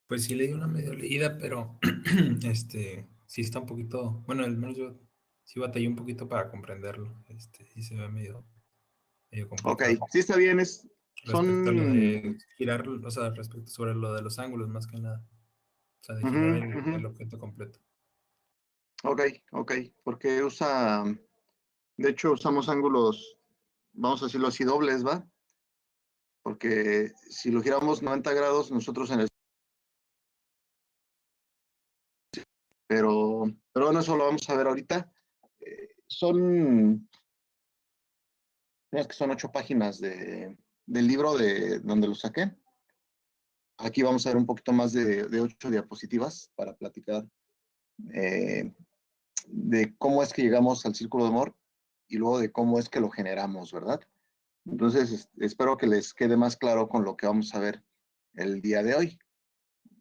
Pues sí leí una medio leída, pero sí está un poquito, bueno, al menos yo sí batallé un poquito para comprenderlo. Sí se ve medio Ok, complicado. sí está bien, Respecto a lo son... de girar, o sea, respecto sobre lo de los ángulos, más que nada. O sea, de girar Ujú, ujú. el objeto completo. Ok, ok, porque de hecho usamos ángulos, vamos a decirlo así, dobles, ¿va? Porque si lo giramos 90 grados, nosotros en el... Pero bueno, eso lo vamos a ver ahorita. Son, es que son 8 páginas del libro de donde lo saqué. Aquí vamos a ver un poquito más de 8 diapositivas para platicar eh, de cómo es que llegamos al círculo de Moore y luego de cómo es que lo generamos, ¿verdad? Entonces, espero que les quede más claro con lo que vamos a ver el día de hoy.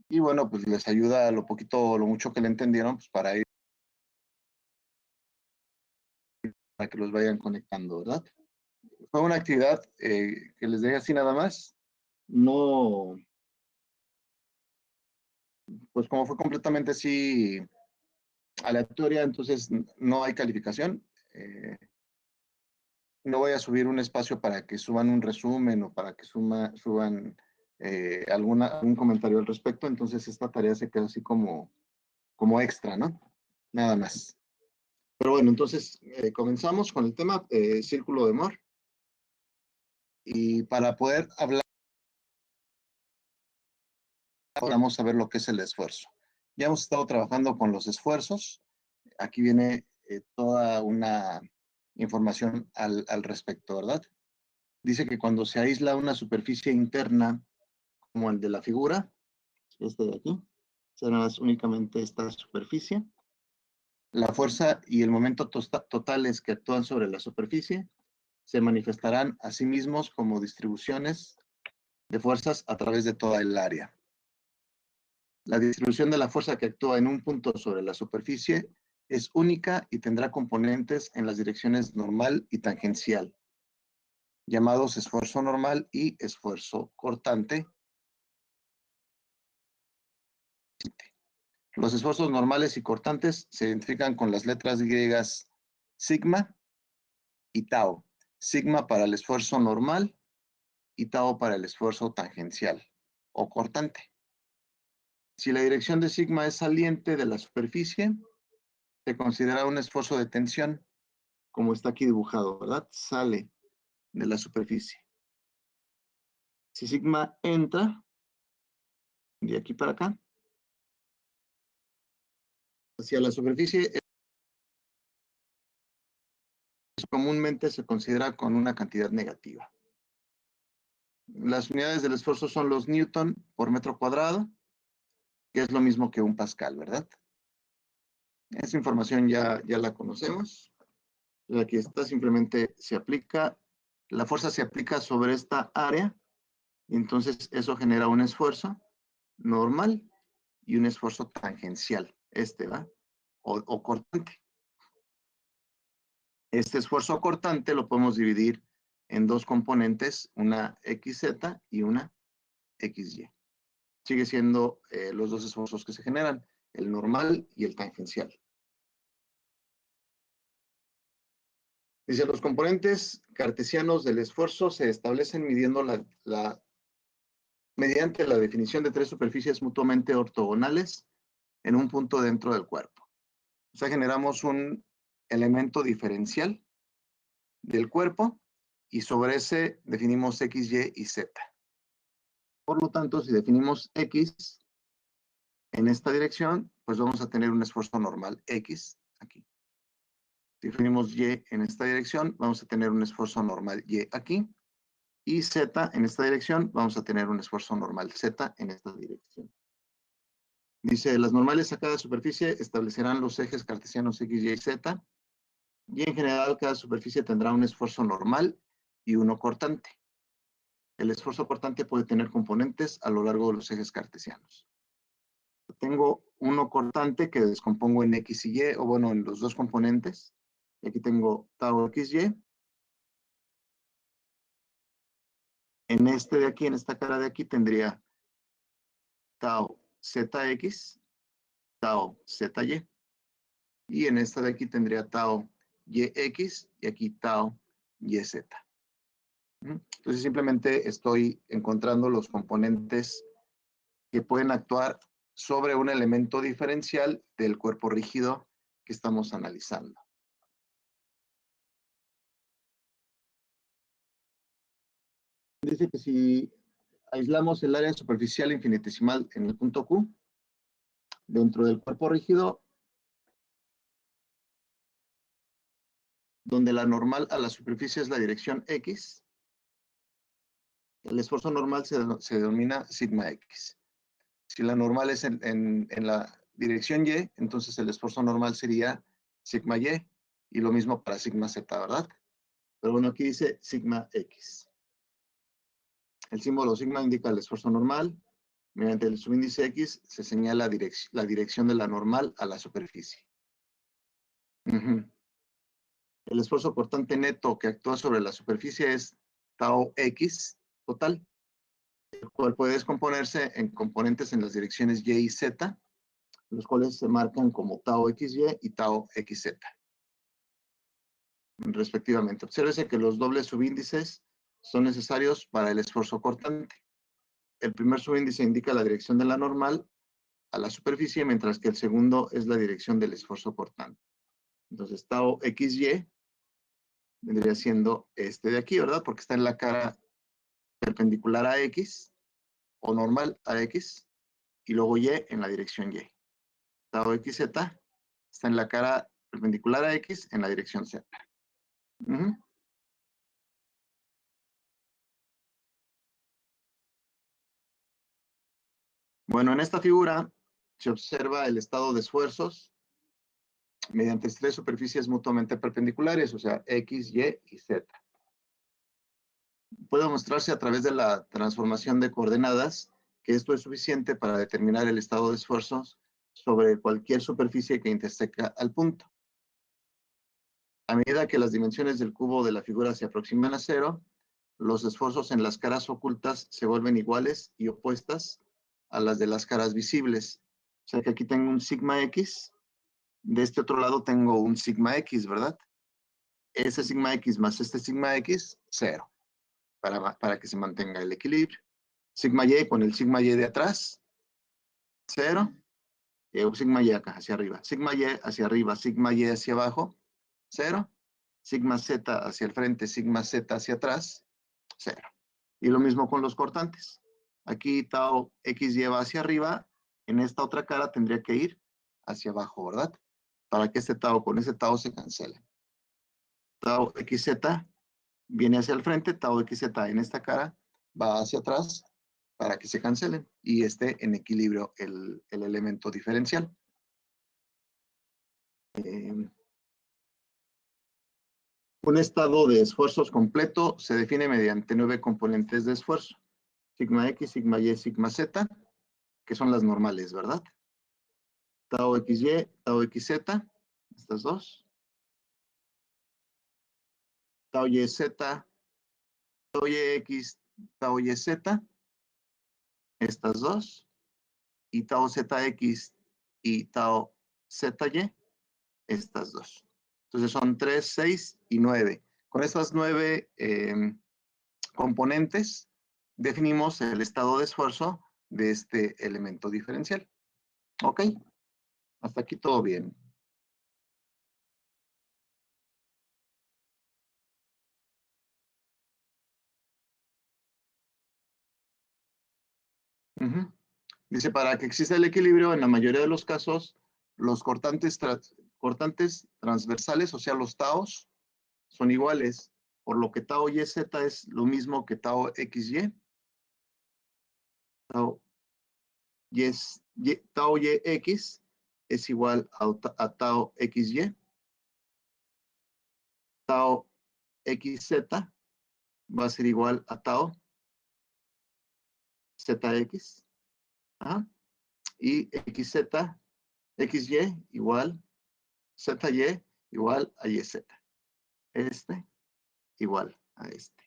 Y bueno, pues les ayuda lo poquito, lo mucho que le entendieron, pues para que los vayan conectando, ¿verdad? Fue una actividad que les dejé así nada más. No, pues como fue completamente así aleatoria, entonces no hay calificación. No voy a subir un espacio para que suban un resumen o para que suban algún comentario al respecto, entonces esta tarea se queda así como extra, ¿no? Nada más. Pero bueno, entonces comenzamos con el tema círculo de Moore. Y para poder hablar, vamos a ver lo que es el esfuerzo. Ya hemos estado trabajando con los esfuerzos. Aquí viene toda una información al respecto, ¿verdad? Dice que cuando se aísla una superficie interna, como el de la figura, este de aquí, será únicamente esta superficie. La fuerza y el momento totales que actúan sobre la superficie se manifestarán a sí mismos como distribuciones de fuerzas a través de toda el área. La distribución de la fuerza que actúa en un punto sobre la superficie es única y tendrá componentes en las direcciones normal y tangencial, llamados esfuerzo normal y esfuerzo cortante. Los esfuerzos normales y cortantes se identifican con las letras griegas sigma y tau. Sigma para el esfuerzo normal y tau para el esfuerzo tangencial o cortante. Si la dirección de sigma es saliente de la superficie, se considera un esfuerzo de tensión, como está aquí dibujado, ¿verdad? Sale de la superficie. Si sigma entra de aquí para acá, hacia la superficie, comúnmente se considera con una cantidad negativa. Las unidades del esfuerzo son los newton por metro cuadrado, que es lo mismo que un pascal, ¿verdad? Esa información ya la conocemos. Aquí está, simplemente se aplica, la fuerza se aplica sobre esta área, y entonces eso genera un esfuerzo normal y un esfuerzo tangencial, ¿va? O cortante. Este esfuerzo cortante lo podemos dividir en dos componentes, una XZ y una XY. Sigue siendo los dos esfuerzos que se generan, el normal y el tangencial. Dice, los componentes cartesianos del esfuerzo se establecen mediante la definición de tres superficies mutuamente ortogonales en un punto dentro del cuerpo. O sea, generamos un elemento diferencial del cuerpo y sobre ese definimos X, Y y Z. Por lo tanto, si definimos X en esta dirección, pues vamos a tener un esfuerzo normal X aquí. Si definimos Y en esta dirección, vamos a tener un esfuerzo normal Y aquí. Y Z en esta dirección, vamos a tener un esfuerzo normal Z en esta dirección. Dice, las normales a cada superficie establecerán los ejes cartesianos X, Y y Z. Y en general, cada superficie tendrá un esfuerzo normal y uno cortante. El esfuerzo cortante puede tener componentes a lo largo de los ejes cartesianos. Tengo uno cortante que descompongo en X y Y, o bueno, en los dos componentes. Y aquí tengo tau XY. En este de aquí, en esta cara de aquí, tendría tau zx, tau zy. Y en esta de aquí tendría tau yx y aquí tau yz. Entonces simplemente estoy encontrando los componentes que pueden actuar sobre un elemento diferencial del cuerpo rígido que estamos analizando. Dice que si aislamos el área superficial infinitesimal en el punto Q, dentro del cuerpo rígido, donde la normal a la superficie es la dirección X, el esfuerzo normal se denomina sigma X. Si la normal es en la dirección Y, entonces el esfuerzo normal sería sigma Y, y lo mismo para sigma Z, ¿verdad? Pero bueno, aquí dice sigma X. El símbolo sigma indica el esfuerzo normal. Mediante el subíndice X se señala la dirección de la normal a la superficie. El esfuerzo cortante neto que actúa sobre la superficie es tau X total, el cual puede descomponerse en componentes en las direcciones Y y Z, los cuales se marcan como tau XY y tau XZ, respectivamente. Obsérvese que los dobles subíndices son necesarios para el esfuerzo cortante. El primer subíndice indica la dirección de la normal a la superficie, mientras que el segundo es la dirección del esfuerzo cortante. Entonces, tau XY vendría siendo este de aquí, ¿verdad? Porque está en la cara perpendicular a X, o normal a X, y luego Y en la dirección Y. Tau XZ está en la cara perpendicular a X en la dirección Z. Bueno, en esta figura se observa el estado de esfuerzos mediante tres superficies mutuamente perpendiculares, o sea, X, Y y Z. Puede mostrarse a través de la transformación de coordenadas que esto es suficiente para determinar el estado de esfuerzos sobre cualquier superficie que interseca al punto. A medida que las dimensiones del cubo de la figura se aproximan a cero, los esfuerzos en las caras ocultas se vuelven iguales y opuestas a las de las caras visibles. O sea que aquí tengo un sigma X, de este otro lado tengo un sigma X, ¿verdad? Ese sigma X más este sigma X, cero, para que se mantenga el equilibrio. Sigma Y con el sigma Y de atrás, cero, sigma Y acá hacia arriba. Sigma Y hacia arriba, sigma Y hacia abajo, cero. Sigma Z hacia el frente, sigma Z hacia atrás, cero. Y lo mismo con los cortantes. Aquí tau XY va hacia arriba, en esta otra cara tendría que ir hacia abajo, ¿verdad? Para que este tau con ese tau se cancele. Tau XZ viene hacia el frente, tau XZ en esta cara va hacia atrás para que se cancelen y esté en equilibrio el elemento diferencial. Un estado de esfuerzos completo se define mediante 9 componentes de esfuerzo. Sigma X, sigma Y, sigma Z, que son las normales, ¿verdad? Tau XY, tau XZ, estas dos. Tau YZ, tau YX, tau YZ, estas dos. Y tau ZX y tau ZY, estas dos. Entonces son 3, 6 y 9. Con estas 9 componentes definimos el estado de esfuerzo de este elemento diferencial. ¿Ok? Hasta aquí todo bien. Dice, para que exista el equilibrio, en la mayoría de los casos, los cortantes transversales, o sea, los taos, son iguales, por lo que tau YZ es lo mismo que tau XY. Tau YX es igual a tau XY. Tau XZ va a ser igual a tau ZX. ¿Ah? Y XY igual ZY igual a YZ. Este igual a este.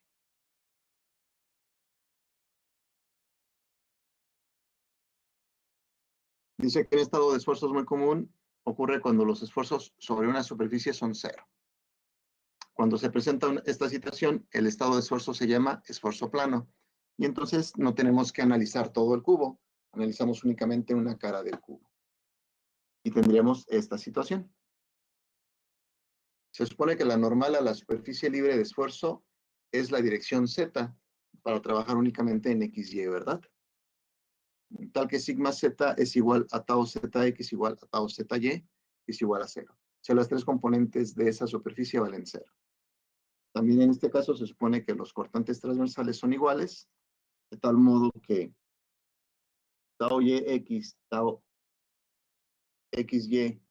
Dice que un estado de esfuerzos muy común ocurre cuando los esfuerzos sobre una superficie son cero. Cuando se presenta esta situación, el estado de esfuerzo se llama esfuerzo plano. Y entonces no tenemos que analizar todo el cubo, analizamos únicamente una cara del cubo. Y tendríamos esta situación. Se supone que la normal a la superficie libre de esfuerzo es la dirección Z para trabajar únicamente en XY, ¿verdad? Tal que sigma Z es igual a tau ZX igual a tau ZY es igual a 0. O sea, las tres componentes de esa superficie valen 0. También en este caso se supone que los cortantes transversales son iguales, de tal modo que tau YX, tau XY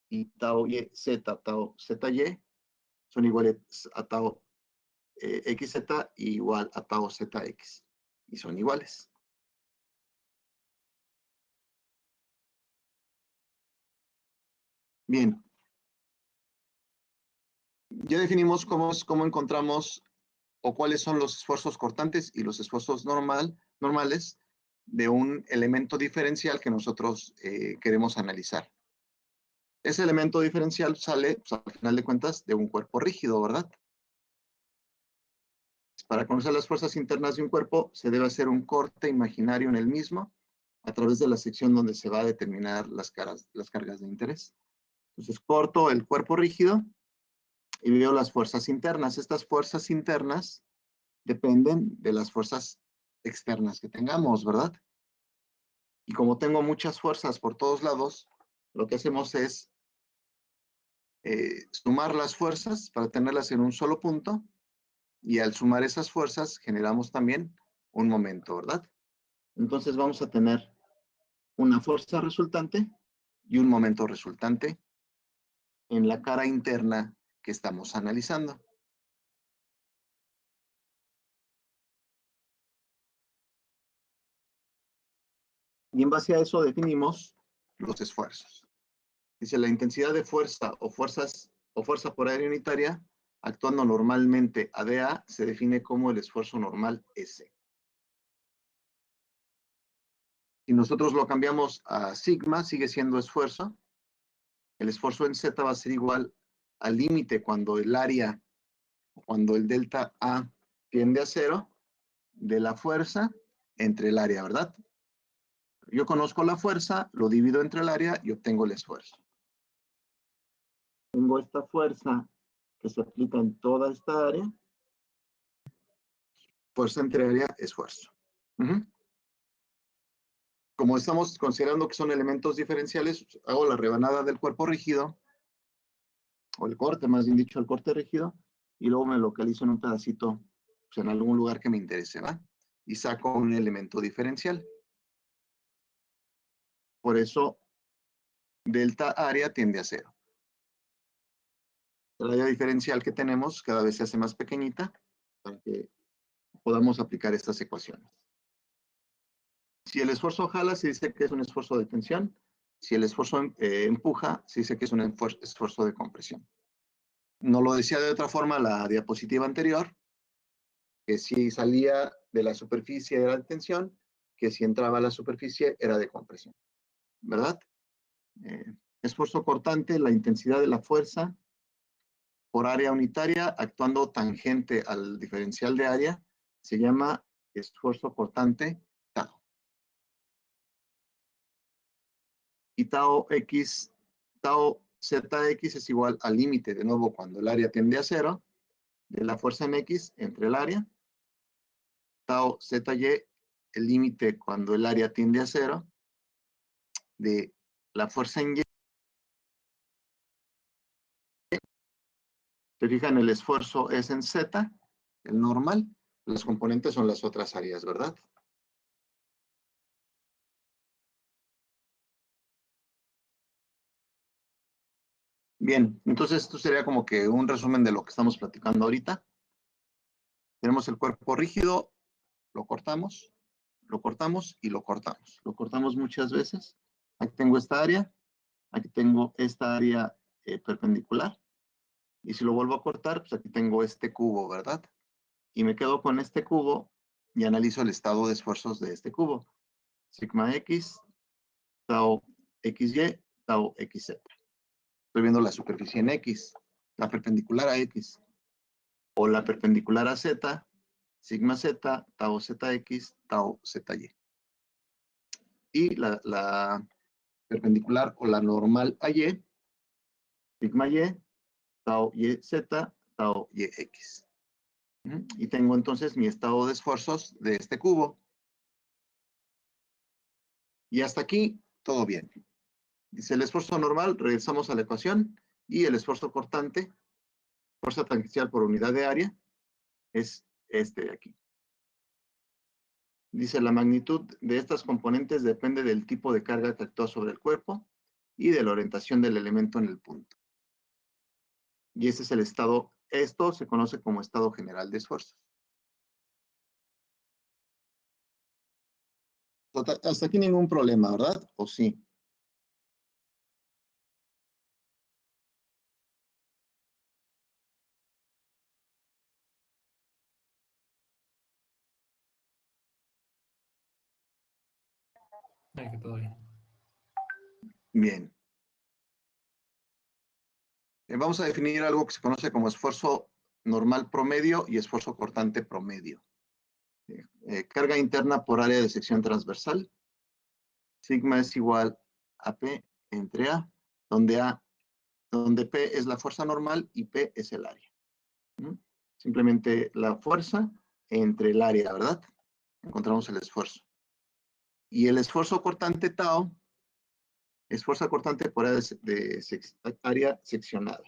y tau YZ, tau ZY son iguales a tau XZ igual a tau ZX. Y son iguales. Bien. Ya definimos cómo encontramos o cuáles son los esfuerzos cortantes y los esfuerzos normales de un elemento diferencial que nosotros queremos analizar. Ese elemento diferencial sale, pues, al final de cuentas, de un cuerpo rígido, ¿verdad? Para conocer las fuerzas internas de un cuerpo, se debe hacer un corte imaginario en el mismo a través de la sección donde se va a determinar las cargas de interés. Entonces, corto el cuerpo rígido y veo las fuerzas internas. Estas fuerzas internas dependen de las fuerzas externas que tengamos, ¿verdad? Y como tengo muchas fuerzas por todos lados, lo que hacemos es sumar las fuerzas para tenerlas en un solo punto, y al sumar esas fuerzas generamos también un momento, ¿verdad? Entonces vamos a tener una fuerza resultante y un momento resultante en la cara interna que estamos analizando. Y en base a eso definimos los esfuerzos. Dice, la intensidad de fuerza o fuerza por área unitaria actuando normalmente a dA se define como el esfuerzo normal S. Si nosotros lo cambiamos a sigma, sigue siendo esfuerzo. El esfuerzo en Z va a ser igual al límite cuando el área, cuando el delta A tiende a 0, de la fuerza entre el área, ¿verdad? Yo conozco la fuerza, lo divido entre el área y obtengo el esfuerzo. Tengo esta fuerza que se aplica en toda esta área. Fuerza entre área, esfuerzo. Como estamos considerando que son elementos diferenciales, hago la rebanada del cuerpo rígido, o el corte, más bien dicho, el corte rígido, y luego me localizo en un pedacito, pues, en algún lugar que me interese, ¿va? Y saco un elemento diferencial. Por eso, delta área tiende a 0. El área diferencial que tenemos cada vez se hace más pequeñita para que podamos aplicar estas ecuaciones. Si el esfuerzo jala, se dice que es un esfuerzo de tensión. Si el esfuerzo empuja, se dice que es un esfuerzo de compresión. Nos lo decía de otra forma la diapositiva anterior, que si salía de la superficie era de tensión, que si entraba a la superficie era de compresión, ¿verdad? Esfuerzo cortante, la intensidad de la fuerza por área unitaria actuando tangente al diferencial de área, se llama esfuerzo cortante tau. Y tau ZX es igual al límite, de nuevo, cuando el área tiende a 0, de la fuerza en X entre el área, tau ZY, el límite cuando el área tiende a 0, de la fuerza en Y. Se fijan, el esfuerzo es en Z, el normal, los componentes son las otras áreas, ¿verdad? Bien, entonces esto sería como que un resumen de lo que estamos platicando ahorita. Tenemos el cuerpo rígido, lo cortamos y lo cortamos. Lo cortamos muchas veces. Aquí tengo esta área, aquí tengo esta área perpendicular. Y si lo vuelvo a cortar, pues aquí tengo este cubo, ¿verdad? Y me quedo con este cubo y analizo el estado de esfuerzos de este cubo. Sigma X, tau XY, tau XZ. Estoy viendo la superficie en X, la perpendicular a X, o la perpendicular a Z, sigma Z, tau ZX, tau ZY. Y la perpendicular o la normal a Y, sigma Y, tau YZ, tau YX. Y tengo entonces mi estado de esfuerzos de este cubo. Y hasta aquí, todo bien. Dice el esfuerzo normal, regresamos a la ecuación, y el esfuerzo cortante, fuerza tangencial por unidad de área, es este de aquí. Dice la magnitud de estas componentes depende del tipo de carga que actúa sobre el cuerpo y de la orientación del elemento en el punto. Y ese es el estado, esto se conoce como estado general de esfuerzos. Hasta aquí ningún problema, ¿verdad? ¿O sí? Ay, que todo bien. Bien. Vamos a definir algo que se conoce como esfuerzo normal promedio y esfuerzo cortante promedio. Carga interna por área de sección transversal. Sigma es igual a P entre A, donde P es la fuerza normal y P es el área. Simplemente la fuerza entre el área, ¿verdad? Encontramos el esfuerzo. Y el esfuerzo cortante tau es fuerza cortante por área seccionada.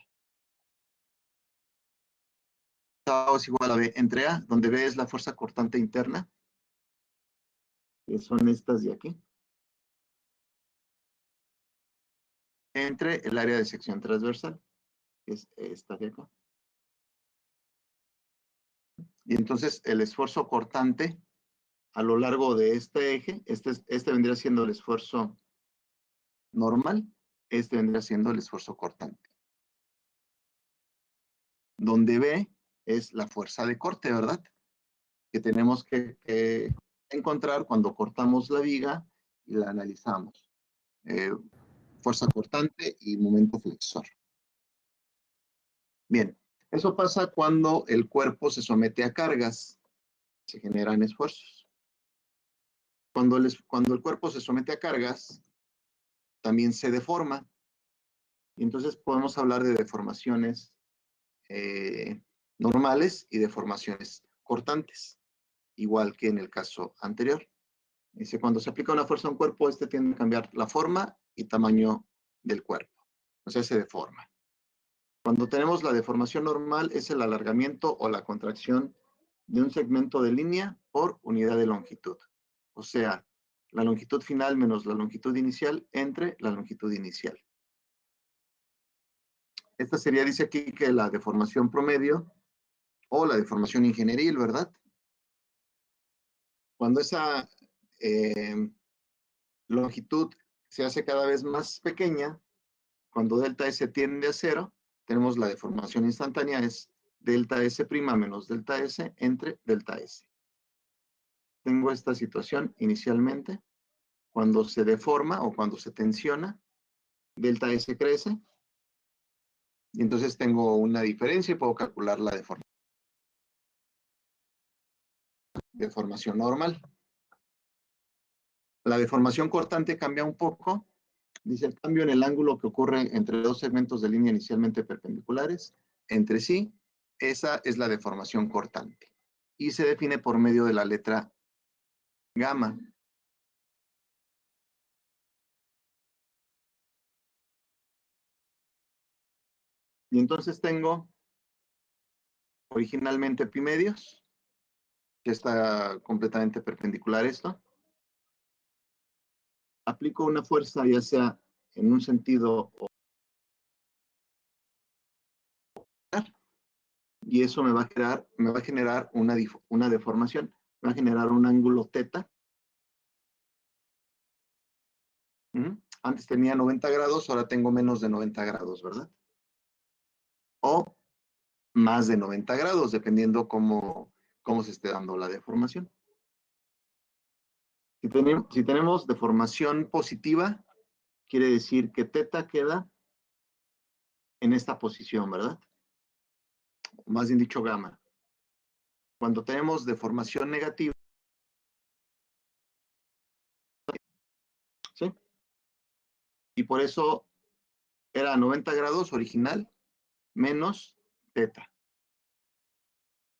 Tau es igual a B entre A, donde B es la fuerza cortante interna, que son estas de aquí, entre el área de sección transversal, que es esta de acá. Y entonces el esfuerzo cortante a lo largo de este eje, este vendría siendo el esfuerzo normal, este vendría siendo el esfuerzo cortante. Donde B es la fuerza de corte, ¿verdad? Que tenemos que encontrar cuando cortamos la viga y la analizamos. Fuerza cortante y momento flexor. Bien, eso pasa cuando el cuerpo se somete a cargas, se generan esfuerzos. Cuando el cuerpo se somete a cargas, también se deforma. Y entonces podemos hablar de deformaciones normales y deformaciones cortantes, igual que en el caso anterior. Dice, cuando se aplica una fuerza a un cuerpo, este tiende a cambiar la forma y tamaño del cuerpo. O sea, se deforma. Cuando tenemos la deformación normal, es el alargamiento o la contracción de un segmento de línea por unidad de longitud. O sea, la longitud final menos la longitud inicial entre la longitud inicial. Esta sería, dice aquí, que la deformación promedio o la deformación ingenieril, ¿verdad? Cuando esa longitud se hace cada vez más pequeña, cuando delta S tiende a cero, tenemos la deformación instantánea, es delta S' menos delta S entre delta S. Tengo esta situación inicialmente, cuando se deforma o cuando se tensiona, delta S crece, y entonces tengo una diferencia y puedo calcular la deformación normal. La deformación cortante cambia un poco. Dice el cambio en el ángulo que ocurre entre dos segmentos de línea inicialmente perpendiculares entre sí. Esa es la deformación cortante. Y se define por medio de la letra gamma. Y entonces tengo originalmente pi medios, que está completamente perpendicular a esto. Aplico una fuerza ya sea en un sentido o y eso me va a generar una deformación, me va a generar un ángulo teta. Antes tenía 90 grados, ahora tengo menos de 90 grados, ¿verdad? O más de 90 grados, dependiendo cómo se esté dando la deformación. Si tenemos deformación positiva, quiere decir que teta queda en esta posición, ¿verdad? O más bien dicho, gamma. Cuando tenemos deformación negativa, ¿sí? Y por eso era 90 grados original menos teta,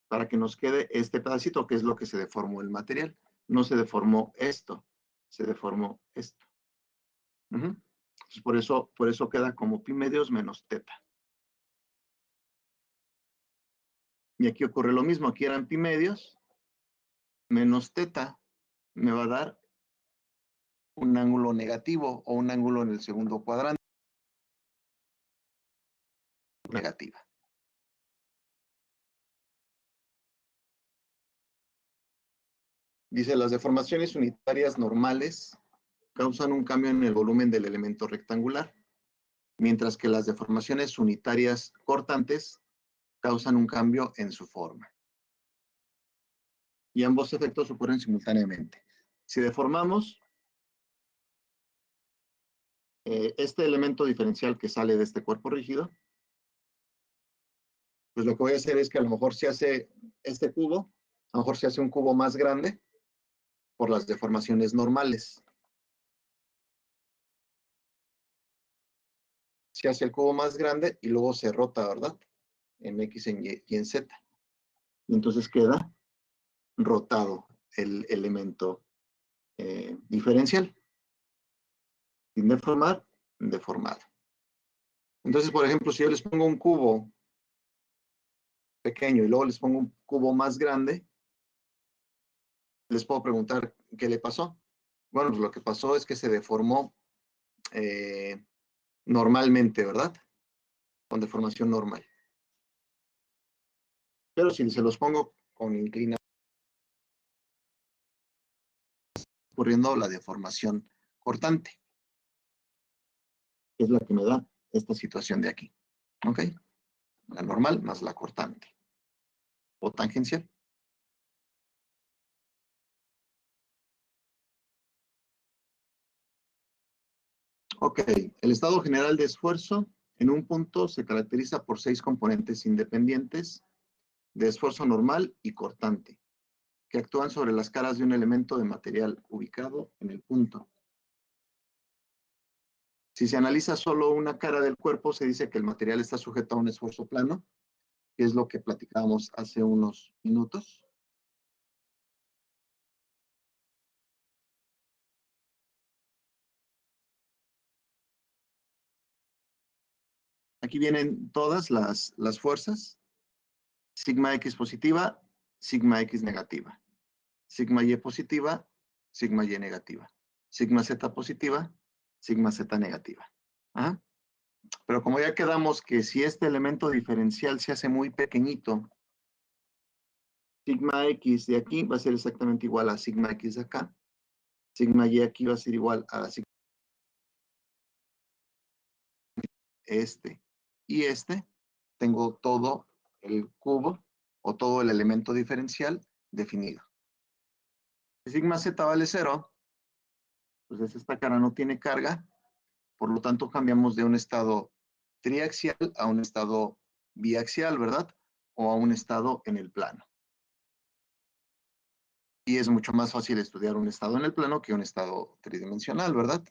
para que nos quede este pedacito, que es lo que se deformó el material. No se deformó esto, se deformó esto. Entonces, por eso queda como pi medios menos teta. Y aquí ocurre lo mismo, aquí eran pi medios menos teta, me va a dar un ángulo negativo o un ángulo en el segundo cuadrante negativa. Dice, las deformaciones unitarias normales causan un cambio en el volumen del elemento rectangular, mientras que las deformaciones unitarias cortantes causan un cambio en su forma. Y ambos efectos ocurren simultáneamente. Si deformamos este elemento diferencial que sale de este cuerpo rígido, pues lo que voy a hacer es que a lo mejor se hace este cubo, a lo mejor se hace un cubo más grande por las deformaciones normales. Se hace el cubo más grande y luego se rota, ¿verdad? En X, en Y y en Z. Y entonces queda rotado el elemento diferencial. Sin deformar, deformado. Entonces, por ejemplo, si yo les pongo un cubo pequeño y luego les pongo un cubo más grande, les puedo preguntar qué le pasó. Bueno, pues lo que pasó es que se deformó normalmente, ¿verdad? Con deformación normal. Pero si se los pongo con inclinación, ocurriendo la deformación cortante, que es la que me da esta situación de aquí. ¿Ok? La normal más la cortante. O tangencial. Ok, el estado general de esfuerzo en un punto se caracteriza por 6 componentes independientes de esfuerzo normal y cortante, que actúan sobre las caras de un elemento de material ubicado en el punto. Si se analiza solo una cara del cuerpo, se dice que el material está sujeto a un esfuerzo plano, que es lo que platicábamos hace unos minutos. Aquí vienen todas las fuerzas. Sigma X positiva, sigma X negativa. Sigma Y positiva, sigma Y negativa. Sigma Z positiva, sigma Z negativa. ¿Ah? Pero como ya quedamos que si este elemento diferencial se hace muy pequeñito, sigma X de aquí va a ser exactamente igual a sigma X de acá. Sigma Y aquí va a ser igual a sigma este y este. Tengo todo el cubo o todo el elemento diferencial definido. Si sigma Z vale 0, pues esta cara no tiene carga, por lo tanto cambiamos de un estado triaxial a un estado biaxial, ¿verdad? O a un estado en el plano. Y es mucho más fácil estudiar un estado en el plano que un estado tridimensional, ¿verdad?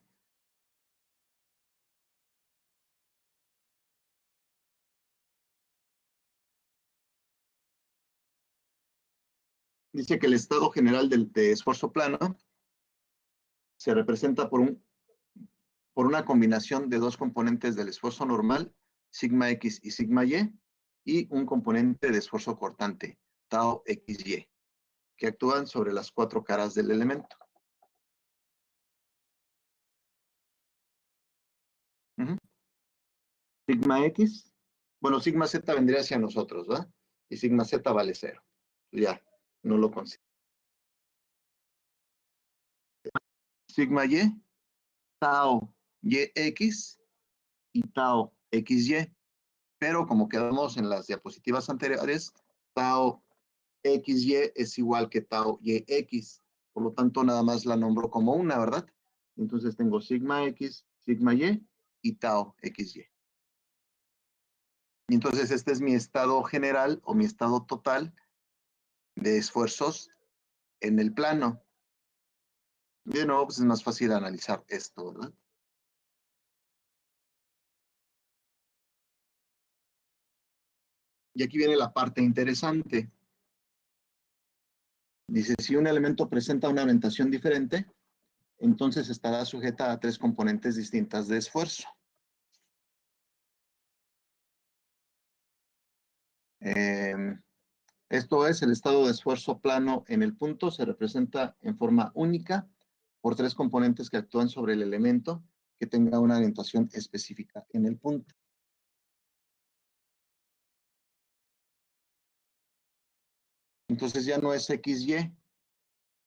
Dice que el estado general de esfuerzo plano se representa por una combinación de dos componentes del esfuerzo normal, sigma X y sigma y un componente de esfuerzo cortante, tau XY, que actúan sobre las 4 caras del elemento. Sigma X, bueno, sigma Z vendría hacia nosotros, ¿verdad? Y sigma Z vale 0. Ya, no lo consigo. Sigma Y, tau YX y tau XY. Pero como quedamos en las diapositivas anteriores, tau XY es igual que tau YX. Por lo tanto, nada más la nombro como una, ¿verdad? Entonces tengo sigma X, sigma y tau xy. Y entonces este es mi estado general o mi estado total de esfuerzos en el plano. De nuevo, pues es más fácil analizar esto, ¿verdad? Y aquí viene la parte interesante. Dice, si un elemento presenta una orientación diferente, entonces estará sujeta a 3 componentes distintas de esfuerzo. Esto es, el estado de esfuerzo plano en el punto se representa en forma única por 3 componentes que actúan sobre el elemento que tenga una orientación específica en el punto. Entonces ya no es XY,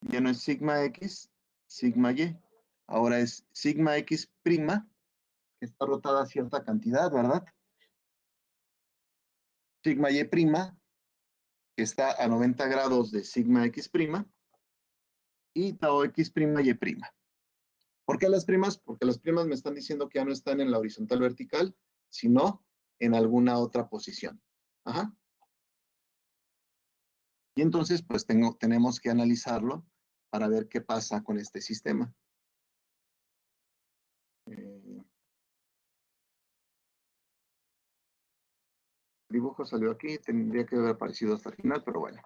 ya no es sigma X, sigma Y. Ahora es sigma X prima, que está rotada a cierta cantidad, ¿verdad? Sigma Y prima, que está a 90 grados de sigma X prima, y tau X prima Y prima. ¿Por qué las primas? Porque las primas me están diciendo que ya no están en la horizontal vertical, sino en alguna otra posición. Ajá. Y entonces, pues tenemos que analizarlo para ver qué pasa con este sistema. El dibujo salió aquí, tendría que haber aparecido hasta el final, pero bueno.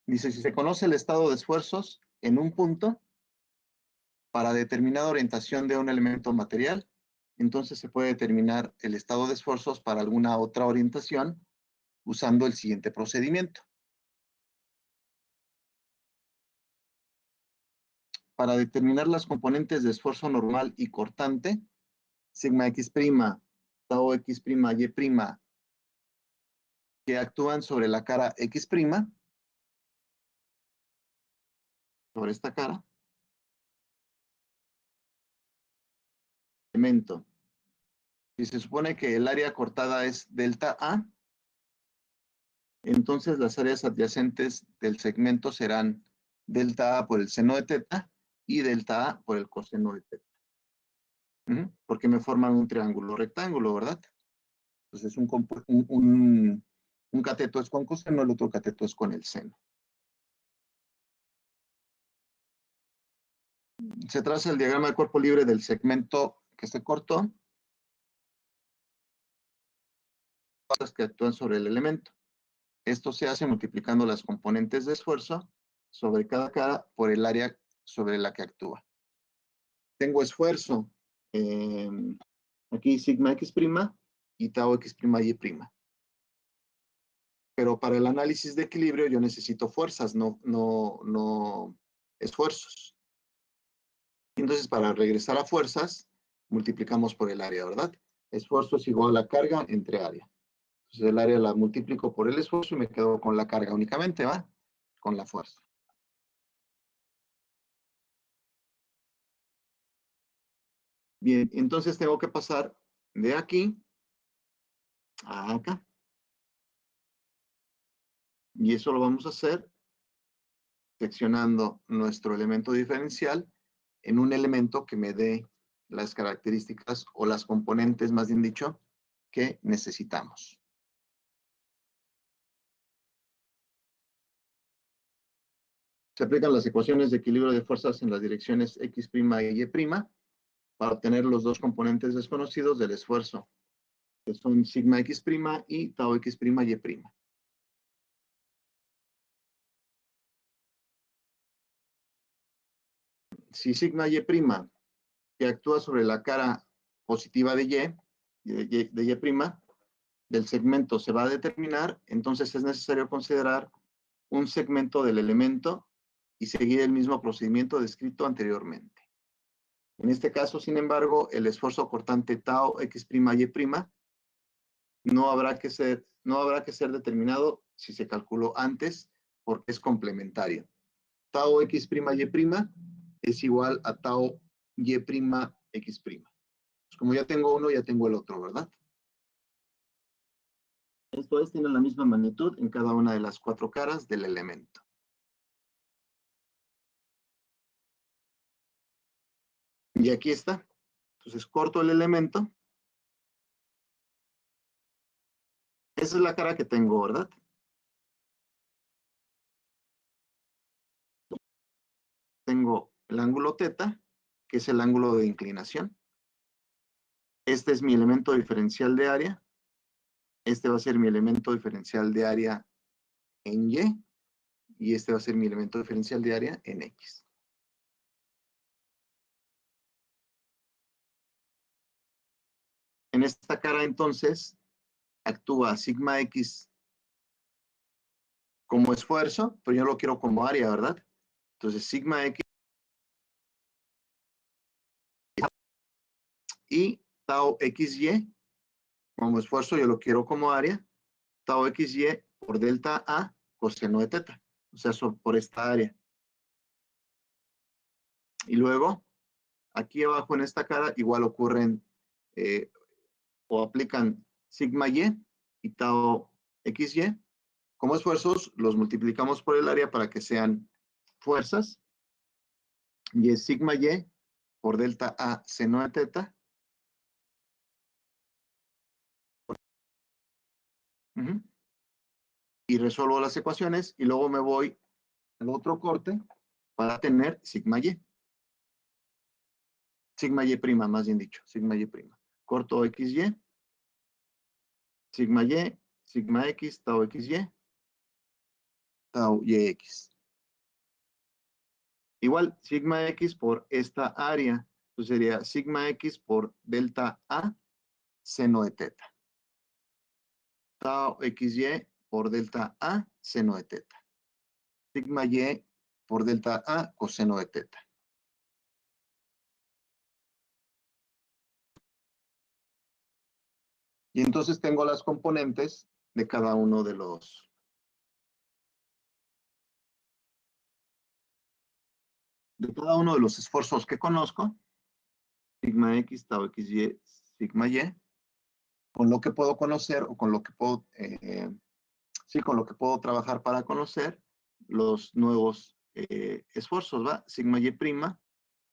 Dice, si se conoce el estado de esfuerzos en un punto para determinada orientación de un elemento material, entonces se puede determinar el estado de esfuerzos para alguna otra orientación usando el siguiente procedimiento. Para determinar las componentes de esfuerzo normal y cortante, sigma x', tau x', y', que actúan sobre la cara x', sobre esta cara, elemento. Si se supone que el área cortada es delta A, entonces las áreas adyacentes del segmento serán delta A por el seno de teta y delta A por el coseno de teta. Porque me forman un triángulo rectángulo, ¿verdad? Entonces un cateto es con coseno, el otro cateto es con el seno. Se traza el diagrama de cuerpo libre del segmento que se cortó, las que actúan sobre el elemento. Esto se hace multiplicando las componentes de esfuerzo sobre cada cara por el área sobre la que actúa. Tengo esfuerzo, aquí sigma x' y tau x' y'. Pero para el análisis de equilibrio yo necesito fuerzas, no esfuerzos. Entonces, para regresar a fuerzas, multiplicamos por el área, ¿verdad? Esfuerzo es igual a carga entre área. Entonces, el área la multiplico por el esfuerzo y me quedo con la carga únicamente, ¿va? Con la fuerza. Bien, entonces tengo que pasar de aquí a acá. Y eso lo vamos a hacer seccionando nuestro elemento diferencial en un elemento que me dé las características o las componentes, más bien dicho, que necesitamos. Se aplican las ecuaciones de equilibrio de fuerzas en las direcciones x' y y' para obtener los dos componentes desconocidos del esfuerzo, que son sigma x' y tau x' y'. Si sigma y', que actúa sobre la cara positiva de y', del segmento se va a determinar, entonces es necesario considerar un segmento del elemento y seguir el mismo procedimiento descrito anteriormente. En este caso, sin embargo, el esfuerzo cortante tau x' y' no habrá que ser determinado si se calculó antes porque es complementario. Tau x' y' es igual a tau y' x'. Pues como ya tengo uno, ya tengo el otro, ¿verdad? Esto es, tiene la misma magnitud en cada una de las 4 caras del elemento. Y aquí está. Entonces corto el elemento. Esa es la cara que tengo, ¿verdad? Tengo el ángulo teta, que es el ángulo de inclinación. Este es mi elemento diferencial de área. Este va a ser mi elemento diferencial de área en Y. Y este va a ser mi elemento diferencial de área en X. En esta cara, entonces, actúa sigma X como esfuerzo, pero yo lo quiero como área, ¿verdad? Entonces, sigma X y tau XY como esfuerzo, yo lo quiero como área. Tau XY por delta A coseno de teta. O sea, por esta área. Y luego, aquí abajo en esta cara, igual ocurren o aplican sigma y tau XY. Como esfuerzos, los multiplicamos por el área para que sean fuerzas. Y es sigma Y por delta A seno de teta. Y resuelvo las ecuaciones y luego me voy al otro corte para tener sigma Y. Sigma Y prima, más bien dicho, sigma Y prima. Corto XY, sigma X, tau XY, tau YX. Igual, sigma X por esta área, pues sería sigma X por delta A seno de teta. Tau XY por delta A seno de teta. Sigma Y por delta A coseno de teta. Y entonces tengo las componentes de cada uno de los esfuerzos que conozco, sigma X, tau XY, sigma Y, con lo que puedo conocer o con lo que puedo, sí, con lo que puedo trabajar para conocer los nuevos esfuerzos, ¿va? Sigma Y prima,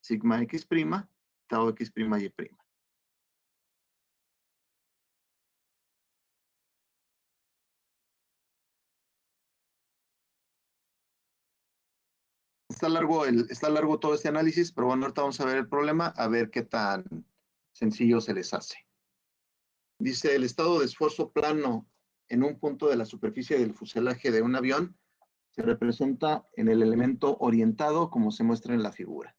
sigma X prima, tau X prima Y prima. Está largo todo este análisis, pero bueno, ahorita vamos a ver el problema, a ver qué tan sencillo se les hace. Dice, el estado de esfuerzo plano en un punto de la superficie del fuselaje de un avión se representa en el elemento orientado como se muestra en la figura.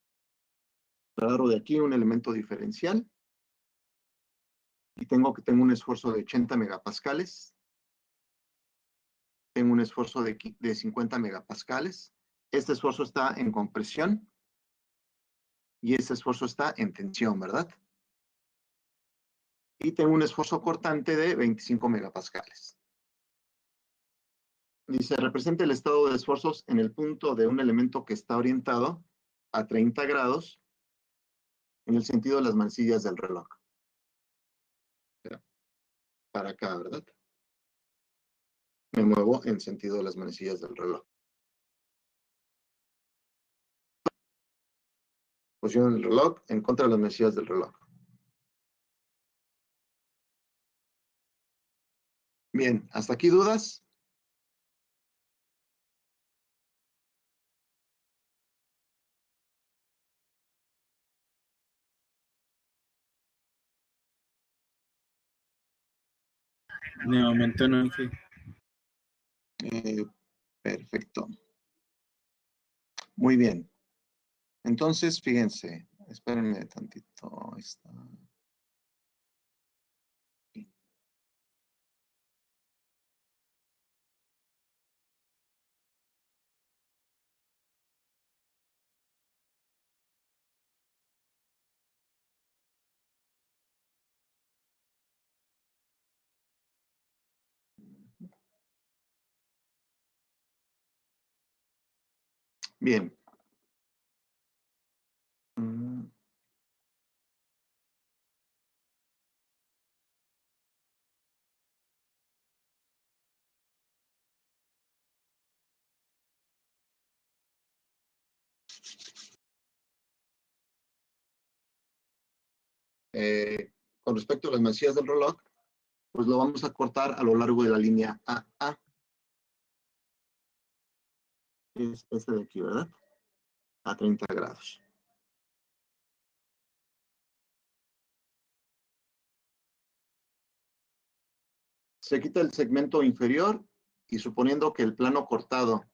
Agarro de aquí un elemento diferencial y tengo un esfuerzo de 80 megapascales. Tengo un esfuerzo de 50 megapascales. Este esfuerzo está en compresión y este esfuerzo está en tensión, ¿verdad? Y tengo un esfuerzo cortante de 25 megapascales. Dice, representa el estado de esfuerzos en el punto de un elemento que está orientado a 30 grados en el sentido de las manecillas del reloj. Para acá, ¿verdad? Me muevo en sentido de las manecillas del reloj. Posición del reloj en contra de las manecillas del reloj. Bien, ¿hasta aquí dudas? De momento no, sí. Perfecto. Muy bien. Entonces, fíjense, espérenme tantito. Ahí está. Bien. con respecto a las manecillas del reloj, pues lo vamos a cortar a lo largo de la línea AA. Es este de aquí, ¿verdad? A 30 grados. Se quita el segmento inferior y suponiendo que el plano cortado,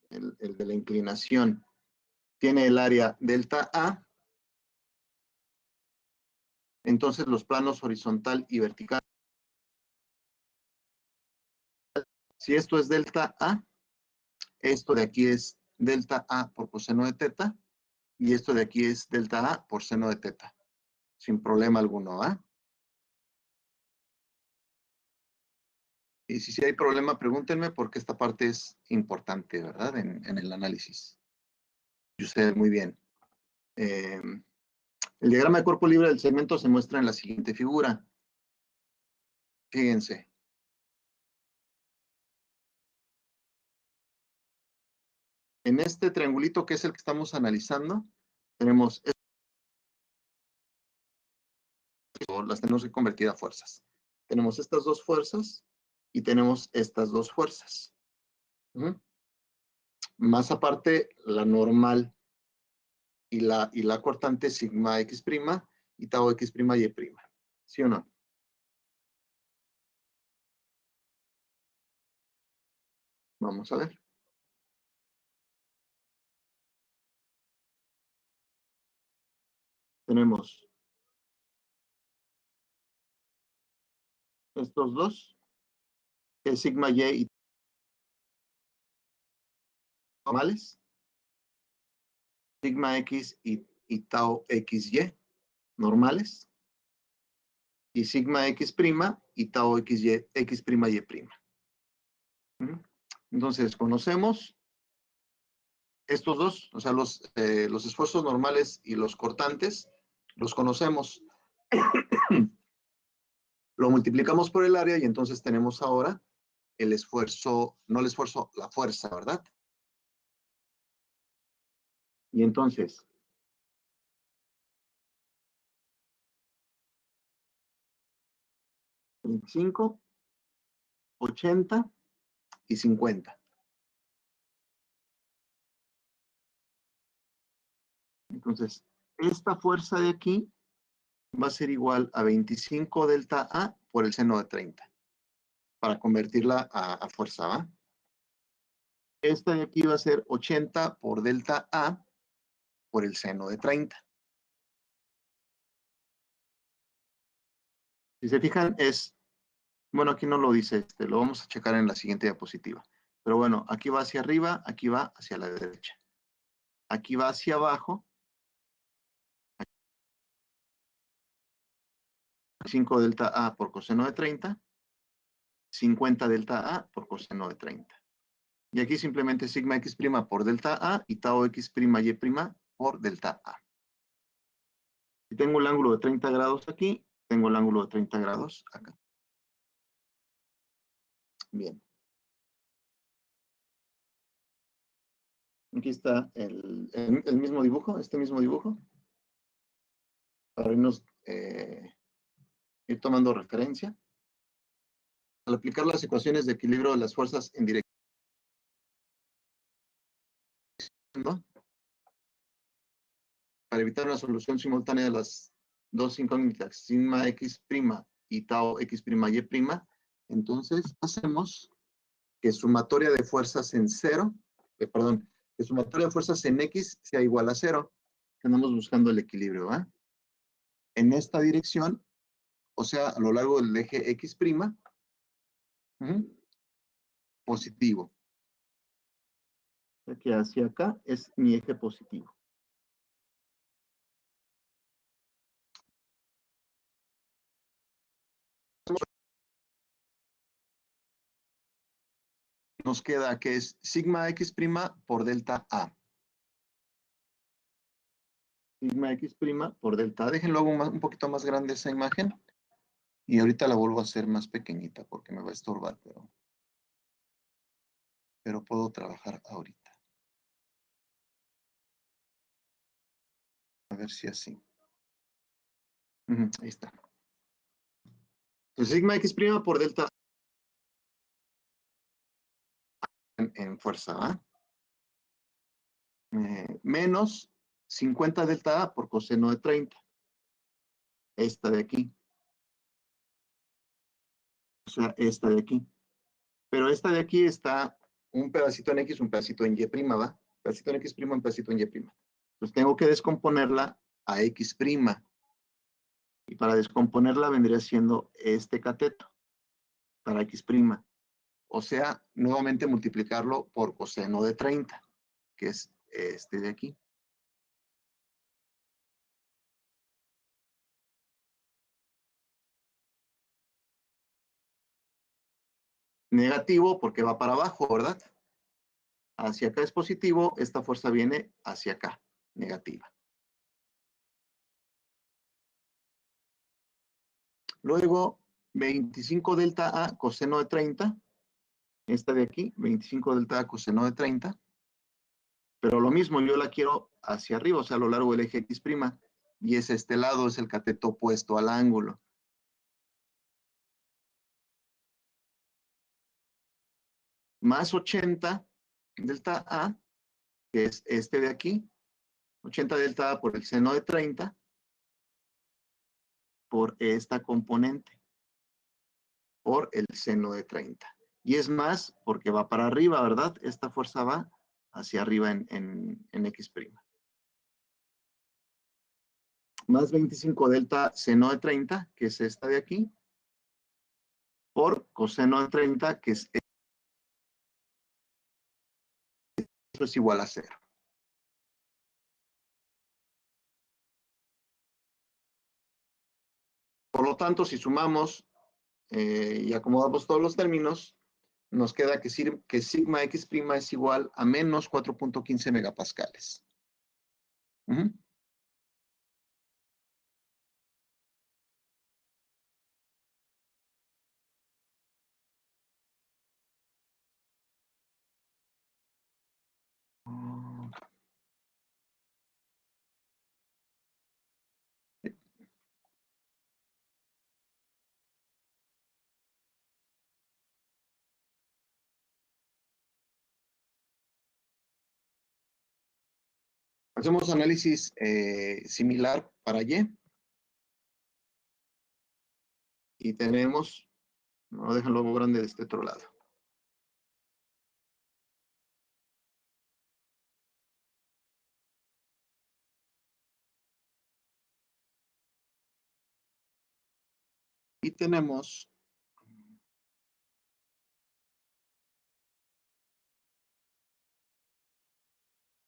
el de la inclinación, tiene el área delta A, entonces los planos horizontal y vertical. Si esto es delta A, esto de aquí es delta A por coseno de teta, y esto de aquí es delta A por seno de teta, sin problema alguno, ¿ah? Y si hay problema, pregúntenme porque esta parte es importante, ¿verdad? En el análisis. Y ustedes muy bien. El diagrama de cuerpo libre del segmento se muestra en la siguiente figura. Fíjense. En este triangulito que es el que estamos analizando, tenemos las tenemos que convertir a fuerzas. Tenemos estas dos fuerzas y tenemos estas dos fuerzas. Más aparte, la normal y la cortante sigma x' y tau x' y'. ¿Sí o no? Vamos a ver. Tenemos estos dos, que es sigma y normales, sigma x y tau xy normales, y sigma x' y tau xy, x' y'. Entonces, conocemos estos dos, o sea, los esfuerzos normales y los cortantes, los conocemos. Lo multiplicamos por el área y entonces tenemos ahora el esfuerzo, no el esfuerzo, la fuerza, ¿verdad? Y entonces, 25, 80 y 50. Entonces, esta fuerza de aquí va a ser igual a 25 delta A por el seno de 30, para convertirla a fuerza, ¿va? Esta de aquí va a ser 80 por delta A por el seno de 30. Si se fijan, bueno, aquí no lo dice, lo vamos a checar en la siguiente diapositiva. Pero bueno, aquí va hacia arriba, aquí va hacia la derecha. Aquí va hacia abajo. 5 delta A por coseno de 30. 50 delta A por coseno de 30. Y aquí simplemente sigma x' por delta A y tau x' y' por delta A. Si tengo el ángulo de 30 grados aquí, tengo el ángulo de 30 grados acá. Bien. Aquí está el mismo dibujo, este mismo dibujo. Para irnos, ir tomando referencia. Al aplicar las ecuaciones de equilibrio de las fuerzas en dirección, ¿no? Para evitar una solución simultánea de las dos incógnitas, sigma x' y tau x' y', entonces hacemos que sumatoria de fuerzas en cero, que sumatoria de fuerzas en x sea igual a cero. Andamos buscando el equilibrio, ¿va? En esta dirección, o sea, a lo largo del eje x', positivo. Que hacia acá es mi eje positivo. Nos queda que es sigma x' por delta A. Sigma x' por delta A. Déjenlo un poquito más grande esa imagen. Y ahorita la vuelvo a hacer más pequeñita porque me va a estorbar, pero puedo trabajar ahorita. A ver si así. Ahí está. Entonces, sigma X' por delta en fuerza, ¿va? Menos 50 delta A por coseno de 30. Esta de aquí. O sea, esta de aquí. Pero esta de aquí está un pedacito en X, un pedacito en Y', ¿va? Pedacito en X', un pedacito en Y'. Entonces tengo que descomponerla a X'. Y para descomponerla vendría siendo este cateto para X'. O sea, nuevamente multiplicarlo por coseno de 30, que es este de aquí. Negativo porque va para abajo, ¿verdad? Hacia acá es positivo, esta fuerza viene hacia acá, negativa. Luego, 25 delta A coseno de 30, esta de aquí, 25 delta A coseno de 30, pero lo mismo, yo la quiero hacia arriba, o sea, a lo largo del eje X', y es este lado, es el cateto opuesto al ángulo. Más 80 delta A, que es este de aquí, 80 delta A por el seno de 30, por esta componente, por el seno de 30. Y es más porque va para arriba, ¿verdad? Esta fuerza va hacia arriba en X'. Más 25 delta seno de 30, que es esta de aquí, por coseno de 30, que es esto es igual a 0. Por lo tanto, si sumamos y acomodamos todos los términos, nos queda que sigma X' es igual a menos 4.15 megapascales. Hacemos análisis similar para Y. Y tenemos, no dejan logo grande de este otro lado. Y tenemos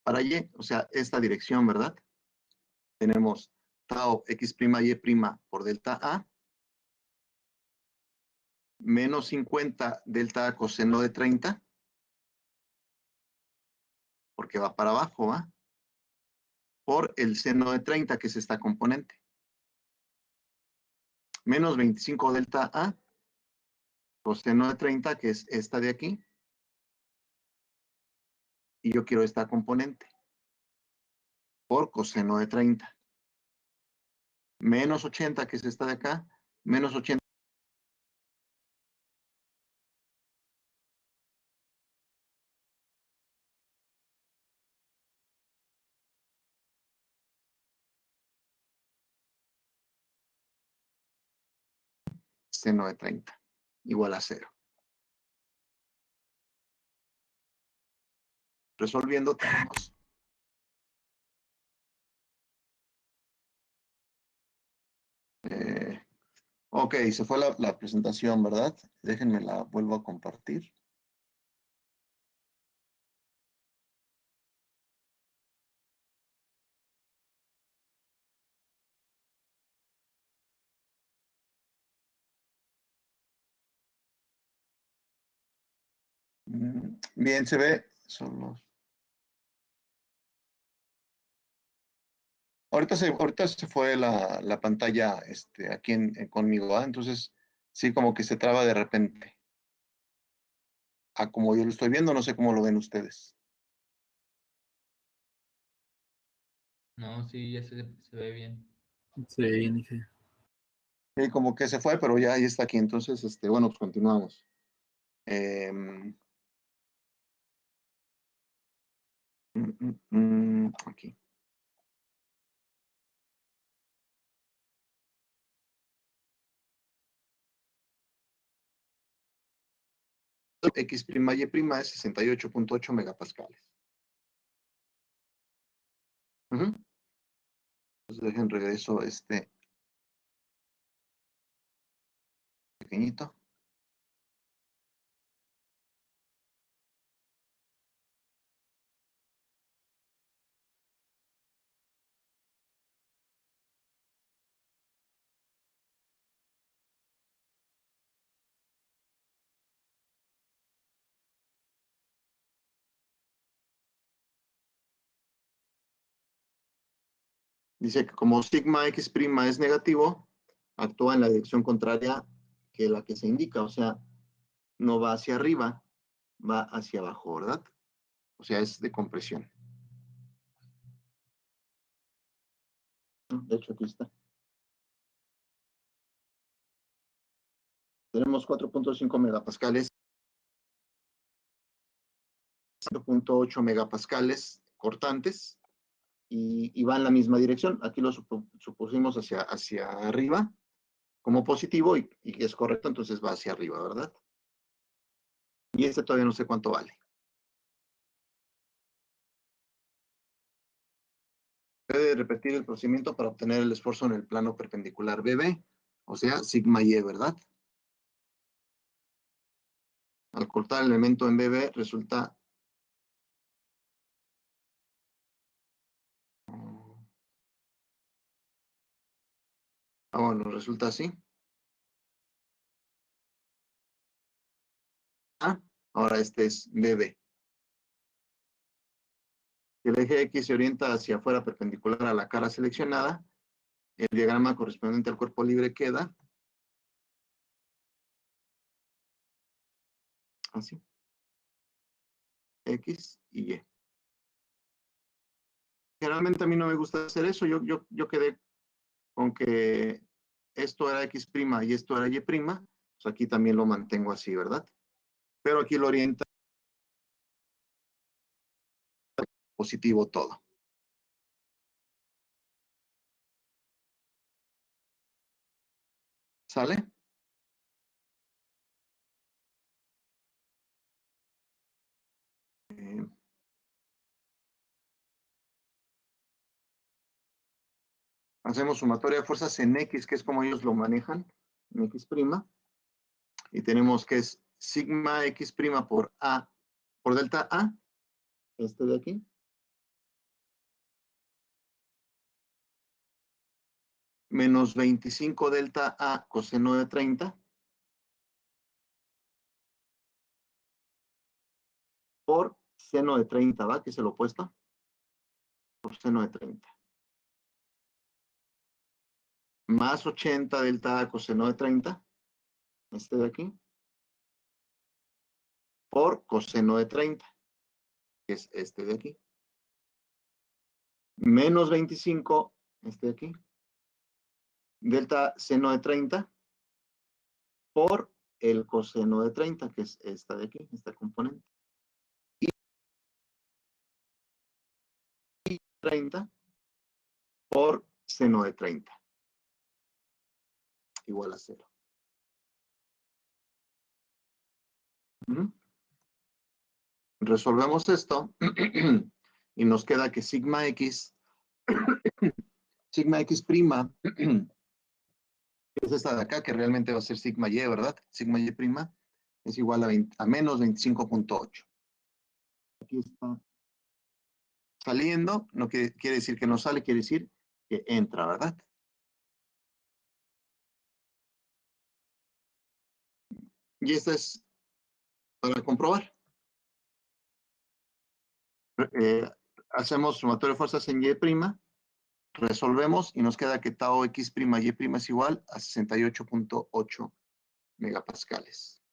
para Y, o sea, esta dirección, ¿verdad? Tenemos tau X' Y' por delta A, menos 50 delta A coseno de 30, porque va para abajo, ¿va? Por el seno de 30, que es esta componente. Menos 25 delta A coseno de 30, que es esta de aquí. Y yo quiero esta componente. Por coseno de 30. Menos 80, que es esta de acá. Menos 80. Seno de 30. Igual a 0. Resolviendo tenemos ok, se fue la presentación, ¿verdad? Déjenme la vuelvo a compartir. Bien, se ve. Son los... ahorita se fue la pantalla aquí conmigo, ¿ah? Entonces, sí, como que se traba de repente. A como yo lo estoy viendo, no sé cómo lo ven ustedes. No, sí, ya se ve bien. Sí, Inge. Y como que se fue, pero ya ahí está aquí. Entonces, bueno, pues continuamos. Aquí. X prima Y prima es 68.8 megapascales. Ujú. Entonces dejen regreso pequeñito. Dice que como sigma X prima es negativo, actúa en la dirección contraria que la que se indica, o sea, no va hacia arriba, va hacia abajo, ¿verdad? O sea, es de compresión. De hecho, aquí está. Tenemos 4.5 megapascales, 5.8 megapascales cortantes y va en la misma dirección. Aquí lo supusimos hacia arriba como positivo y es correcto, entonces va hacia arriba, ¿verdad? Y todavía no sé cuánto vale. Puede repetir el procedimiento para obtener el esfuerzo en el plano perpendicular BB, o sea, sigma Y, ¿verdad? Al cortar el elemento en BB resulta... bueno, resulta así. Ahora este es BB. El eje X se orienta hacia afuera perpendicular a la cara seleccionada. El diagrama correspondiente al cuerpo libre queda así. X y Y. Generalmente a mí no me gusta hacer eso. Yo quedé con que esto era X' y esto era Y'. Pues aquí también lo mantengo así, ¿verdad? Pero aquí lo orienta positivo todo. ¿Sale? Eh, hacemos sumatoria de fuerzas en X, que es como ellos lo manejan, en X', y tenemos que es sigma X' por A, por delta A, este de aquí, menos 25 delta A coseno de 30, por seno de 30, ¿va? Que es el opuesto, por seno de 30. Más 80 delta A coseno de 30, este de aquí, por coseno de 30, que es este de aquí. Menos 25, este de aquí, delta seno de 30, por el coseno de 30, que es esta de aquí, esta componente. Y 30 por seno de 30, igual a 0. Resolvemos esto y nos queda que sigma X prima, que es esta de acá, que realmente va a ser sigma Y, ¿verdad? Sigma Y prima es igual a menos 25.8. Aquí está saliendo, no quiere decir que no sale, quiere decir que entra, ¿verdad? Y esta es para comprobar. Eh, hacemos sumatoria de fuerzas en Y', resolvemos y nos queda que tau X' Y' es igual a 68.8 megapascales.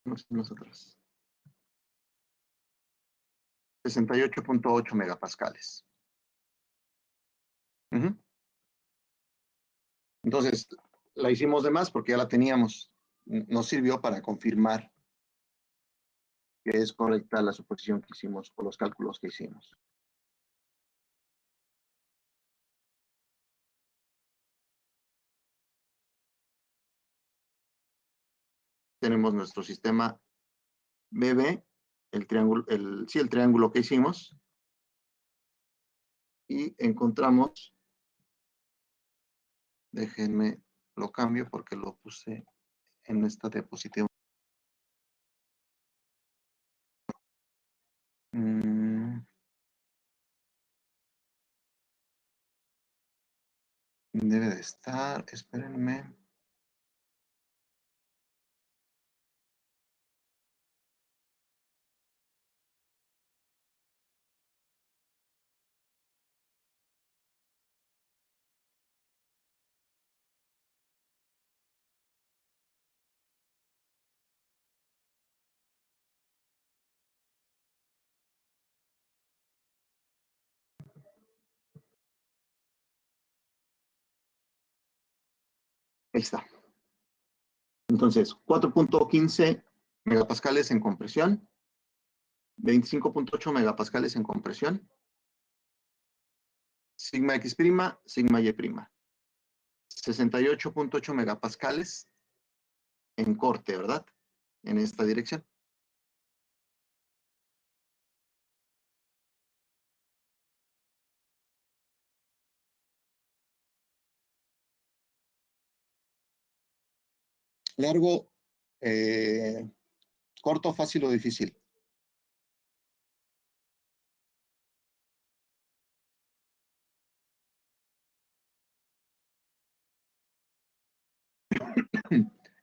No están nosotros. 68.8 megapascales. Ujú. Entonces, la hicimos de más porque ya la teníamos. Nos sirvió para confirmar que es correcta la suposición que hicimos o los cálculos que hicimos. Tenemos nuestro sistema BB, el triángulo, el triángulo que hicimos, y encontramos, déjenme lo cambio porque lo puse en esta diapositiva. Debe de estar, espérenme. Ahí está. Entonces, 4.15 megapascales en compresión, 25.8 megapascales en compresión, sigma X', sigma Y', 68.8 megapascales en corte, ¿verdad? En esta dirección. Largo, corto, fácil o difícil.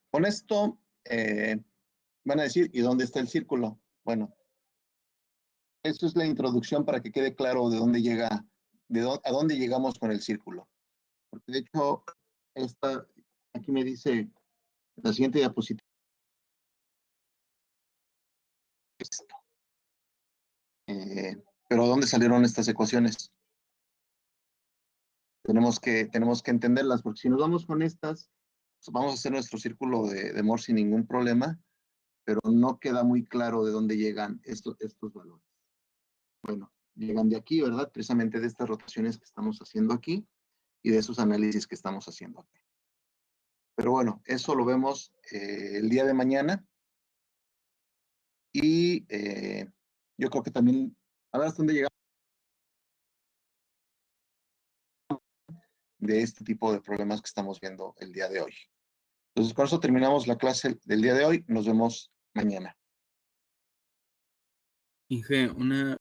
Con esto van a decir, ¿y dónde está el círculo? Bueno, eso es la introducción para que quede claro de dónde llega, a dónde llegamos con el círculo. Porque de hecho, aquí me dice la siguiente diapositiva. Esto. Pero ¿dónde salieron estas ecuaciones? Tenemos que entenderlas, porque si nos vamos con estas, pues vamos a hacer nuestro círculo de Moore sin ningún problema, pero no queda muy claro de dónde llegan estos valores. Bueno, llegan de aquí, ¿verdad? Precisamente de estas rotaciones que estamos haciendo aquí y de esos análisis que estamos haciendo aquí. Pero bueno, eso lo vemos el día de mañana. Y yo creo que también, a ver hasta dónde llegamos de este tipo de problemas que estamos viendo el día de hoy. Entonces, con eso terminamos la clase del día de hoy. Nos vemos mañana. Inge, una